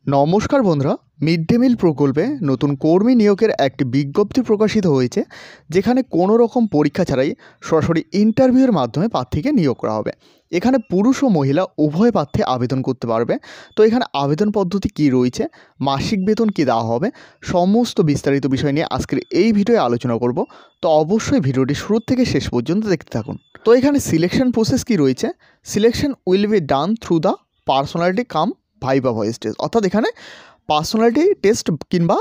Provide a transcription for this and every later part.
নমস্কার বন্ধুরা, mid day meal প্রকল্পে নতুন কর্মী নিয়োগের একটি বিজ্ঞপ্তি প্রকাশিত হয়েছে, যেখানে কোনো রকম পরীক্ষা ছাড়াই সরাসরি ইন্টারভিউয়ের মাধ্যমে প্রার্থীকে নিয়োগ করা হবে। এখানে পুরুষ ও মহিলা উভয় প্রার্থী আবেদন করতে পারবে। তো এখানে আবেদন পদ্ধতি কী রয়েছে, মাসিক বেতন কী দেওয়া হবে, সমস্ত বিস্তারিত বিষয় নিয়ে আজকের এই ভিডিওয়ে আলোচনা করব। তো অবশ্যই ভিডিওটি শুরু থেকে শেষ পর্যন্ত দেখতে থাকুন। তো এখানে সিলেকশন প্রসেস কী রয়েছে, selection will be done through the personality cum viva voice test, অর্থাৎ এখানে পার্সোনালিটি টেস্ট কিংবা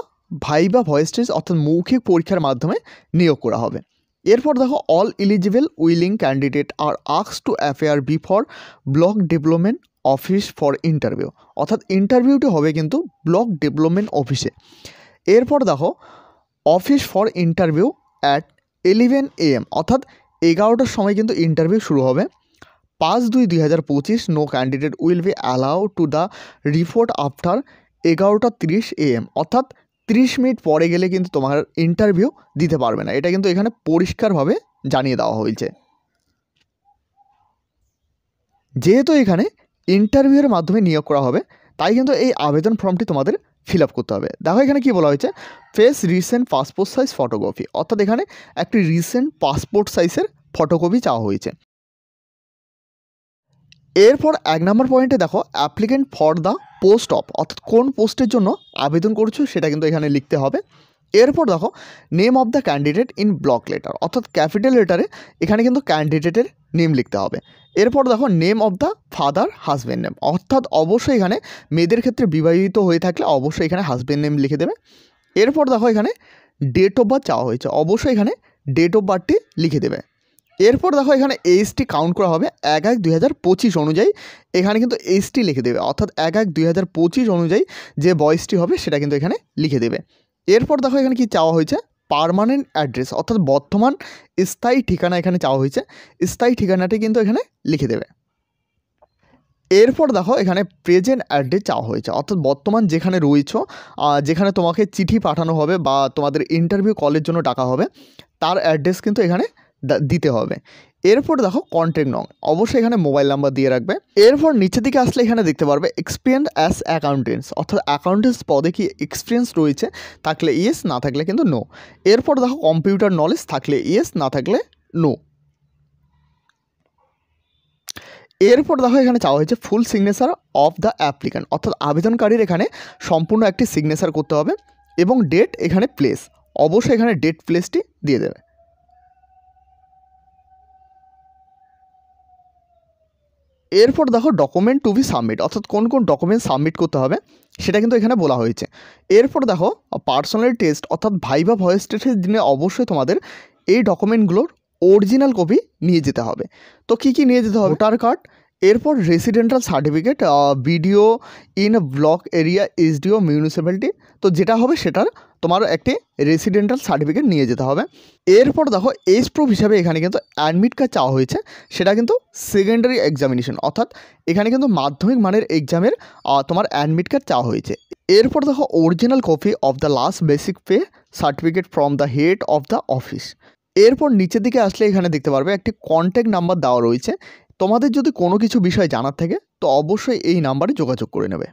ভাইবা ভয়েস টেস্ট অর্থাৎ মৌখিক পরীক্ষার মাধ্যমে নিয়োগ করা হবে। এরপর দেখো, all eligible willing candidate are asked to appear before block development office for interview, অর্থাৎ ইন্টারভিউটি হবে কিন্তু ব্লক ডেভেলপমেন্ট অফিসে। এরপর দেখো, office for interview at 11 AM, অর্থাৎ 11টার সময় কিন্তু ইন্টারভিউ শুরু হবে। 5/2/2025 no candidate will be allow to the report after 11:30 AM, অর্থাৎ 30 মিনিট পরে গেলে কিন্তু তোমার ইন্টারভিউ দিতে পারবে না। এটা কিন্তু এখানে পরিষ্কারভাবে জানিয়ে দেওয়া হয়েছে। যেহেতু এখানে ইন্টারভিউয়ের মাধ্যমে নিয়োগ করা হবে, তাই কিন্তু এই আবেদন ফর্মটি তোমাদের ফিল আপ করতে হবে। দেখো এখানে কি বলা হয়েছে, face recent passport size photocopy, অর্থাৎ এখানে একটি রিসেন্ট পাসপোর্ট সাইজের ফটোকপি চাওয়া হয়েছে। এরপর 1 নম্বর পয়েন্টে দেখো, applicant for the post of, অর্থাৎ কোন পোস্টের জন্য আবেদন করছো সেটা কিন্তু এখানে লিখতে হবে। এরপর দেখো, name of the candidate in block letter, অর্থাৎ ক্যাপিটাল লেটারে এখানে কিন্তু ক্যান্ডিডেটের নেম লিখতে হবে। এরপর দেখো, name of the father husband name, অর্থাৎ অবশ্যই এখানে মেয়েদের ক্ষেত্রে বিবাহিত হয়ে থাকলে অবশ্যই এখানে হাজব্যান্ড নেম লিখে দেবে। এরপর দেখো, এখানে ডেট অফ বার্থ চাওয়া হয়েছে, অবশ্যই এখানে ডেট অফ বার্থটি লিখে দেবে। এরপর দেখো, এখানে এইচটি কাউন্ট করা হবে 1/1/2025 অনুযায়ী, এখানে কিন্তু এইচটি লিখে দেবে, অর্থাৎ 1/1/2025 অনুযায়ী যে বয়সটি হবে সেটা কিন্তু এখানে লিখে দেবে। এরপর দেখো, এখানে কি চাওয়া হয়েছে, পার্মানেন্ট অ্যাড্রেস, অর্থাৎ বর্তমান স্থায়ী ঠিকানা এখানে চাওয়া হয়েছে, স্থায়ী ঠিকানাটি কিন্তু এখানে লিখে দেবে। এরপর দেখো, এখানে প্রেজেন্ট অ্যাড্রেস চাওয়া হয়েছে, অর্থাৎ বর্তমান যেখানে রয়েছো, যেখানে তোমাকে চিঠি পাঠানো হবে বা তোমাদের ইন্টারভিউ কলের জন্য ডাকা হবে, তার অ্যাড্রেস কিন্তু এখানে দিতে হবে। এরপর দেখো, কন্ট্যাক্ট নং, অবশ্যই এখানে মোবাইল নাম্বার দিয়ে রাখবে। এরপর নিচের দিকে আসলে এখানে দেখতে পারবে এক্সপিরিয়েন্স অ্যাজ অ্যাকাউন্টেন্টস, অর্থাৎ অ্যাকাউন্টেন্টস পদে কি এক্সপিরিয়েন্স রয়েছে, থাকলে ইয়েস, না থাকলে কিন্তু নো। এরপর দেখো, কম্পিউটার নলেজ থাকলে ইয়েস, না থাকলে নো। এরপর দেখো, এখানে চাওয়া হয়েছে full signature of the applicant, অর্থাৎ আবেদনকারীর এখানে সম্পূর্ণ একটি সিগনেচার করতে হবে এবং ডেট এখানে প্লেস, অবশ্যই এখানে ডেট প্লেসটি দিয়ে দেবে। এরপর দেখো, ডকুমেন্ট টু বি সাবমিট, অর্থাৎ কোন কোন ডকুমেন্ট সাবমিট করতে হবে সেটা কিন্তু এখানে বলা হয়েছে। এরপর দেখো, পার্সোনালিটি টেস্ট অর্থাৎ ভাইবা ভয়েস টেস্টের দিনে অবশ্যই তোমাদের এই ডকুমেন্টগুলোর অরিজিনাল কপি নিয়ে যেতে হবে। তো কী কী নিয়ে যেতে হবে, ভোটার কার্ড, এরপর residential certificate, BDO in block area, SDO municipality, তো যেটা হবে সেটার তোমার একটি রেসিডেন্টাল সার্টিফিকেট নিয়ে যেতে হবে। এরপর দেখো, এজ প্রুফ হিসাবে এখানে কিন্তু অ্যাডমিট কার্ড চাওয়া হয়েছে, সেটা কিন্তু সেকেন্ডারি এক্সামিনেশন, অর্থাৎ এখানে কিন্তু মাধ্যমিক মানের এক্সামের তোমার অ্যাডমিট কার্ড চাওয়া হয়েছে। এরপর দেখো, original copy of the last basic pay certificate from the head of the office. এরপর নিচের দিকে আসলে এখানে দেখতে পারবে একটি কন্ট্যাক্ট নাম্বার দেওয়া রয়েছে, তোমাদের যদি কোনো কিছু বিষয় জানার থাকে তো অবশ্যই এই নাম্বারে যোগাযোগ করে নেবে।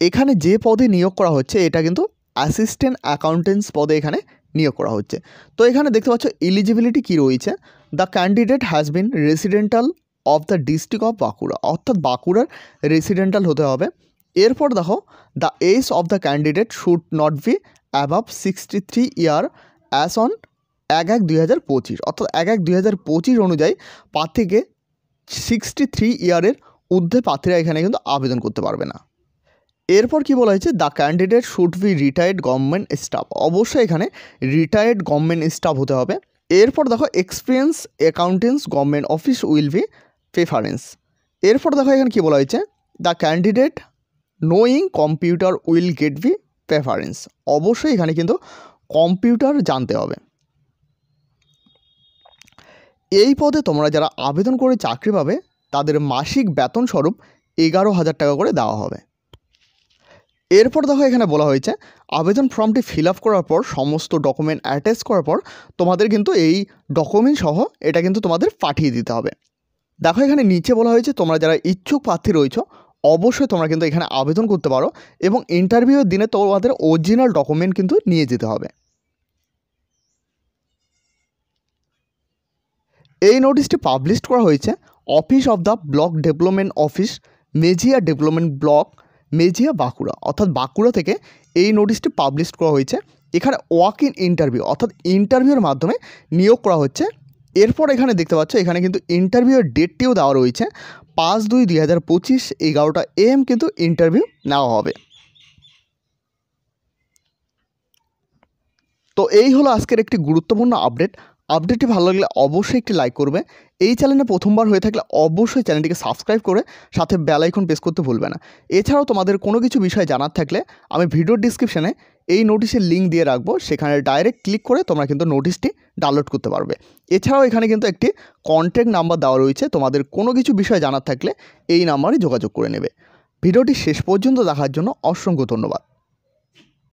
এখানে যে পদে নিয়োগ করা হচ্ছে এটা কিন্তু অ্যাসিস্ট্যান্ট অ্যাকাউন্টেন্টস পদে এখানে নিয়োগ করা হচ্ছে। তো এখানে দেখতে পাচ্ছ এলিজিবিলিটি কী রয়েছে, the candidate has been residential of the district of Bankura, অর্থাৎ বাঁকুড়ার রেসিডেন্টাল হতে হবে। এরপর দেখো, the age of the candidate should not be above 63 year as on 1/1/2025, অর্থাৎ 1/1/2025 অনুযায়ী প্রার্থীকে 63 ইয়ারের ঊর্ধ্বে প্রার্থীরা এখানে কিন্তু আবেদন করতে পারবে না। এরপর কি বলা হয়েছে, the candidate should be retired government staff, অবশ্যই এখানে রিটায়ার্ড গভর্নমেন্ট স্টাফ হতে হবে। এরপর দেখো, experience accountants government office will be preference. এরপর দেখো, এখানে কি বলা হয়েছে, the candidate knowing computer will get be preference, অবশ্যই এখানে কিন্তু কম্পিউটার জানতে হবে। এই পদে তোমরা যারা আবেদন করে চাকরি পাবে তাদের মাসিক বেতন স্বরূপ 11,000 টাকা করে দেওয়া হবে। এরপর দেখো, এখানে বলা হয়েছে আবেদন ফর্মটি ফিল আপ করার পর সমস্ত ডকুমেন্ট অ্যাটাচ করার পর তোমাদের কিন্তু এই ডকুমেন্ট সহ এটা কিন্তু তোমাদের পাঠিয়ে দিতে হবে। দেখো এখানে নিচে বলা হয়েছে তোমরা যারা ইচ্ছুক প্রার্থী রয়েছো অবশ্যই তোমরা কিন্তু এখানে আবেদন করতে পারো এবং ইন্টারভিউয়ের দিনে তোমাদের অরিজিনাল ডকুমেন্ট কিন্তু নিয়ে যেতে হবে। এই নোটিশটি পাবলিশ করা হয়েছে office of the block development office, Mejia development block, Mejia Bankura, অর্থাৎ বাঁকুড়া থেকে এই নোটিশটি পাবলিশ করা হয়েছে। এখানে ওয়াক ইন ইন্টারভিউ অর্থাৎ ইন্টারভিউর মাধ্যমে নিয়োগ করা হচ্ছে। এরপর এখানে দেখতে পাচ্ছ এখানে কিন্তু ইন্টারভিউয়ের ডেটটিও দেওয়া রয়েছে 5/2/2025 11টা AM কিন্তু ইন্টারভিউ নেওয়া হবে। তো এই হলো আজকের একটি গুরুত্বপূর্ণ আপডেটটি ভালো লাগলে অবশ্যই একটি লাইক করবে। এই চ্যানেলে প্রথমবার হয়ে থাকলে অবশ্যই চ্যানেলটিকে সাবস্ক্রাইব করে সাথে বেল আইকন প্রেস করতে ভুলবে না। এছাড়াও তোমাদের কোনো কিছু বিষয় জানার থাকলে আমি ভিডিওর ডিসক্রিপশানে এই নোটিশের লিঙ্ক দিয়ে রাখবো, সেখানে ডাইরেক্ট ক্লিক করে তোমরা কিন্তু নোটিশটি ডাউনলোড করতে পারবে। এছাড়াও এখানে কিন্তু একটি কন্ট্যাক্ট নাম্বার দেওয়া রয়েছে, তোমাদের কোনো কিছু বিষয় জানার থাকলে এই নাম্বারে যোগাযোগ করে নেবে। ভিডিওটি শেষ পর্যন্ত দেখার জন্য অসংখ্য ধন্যবাদ।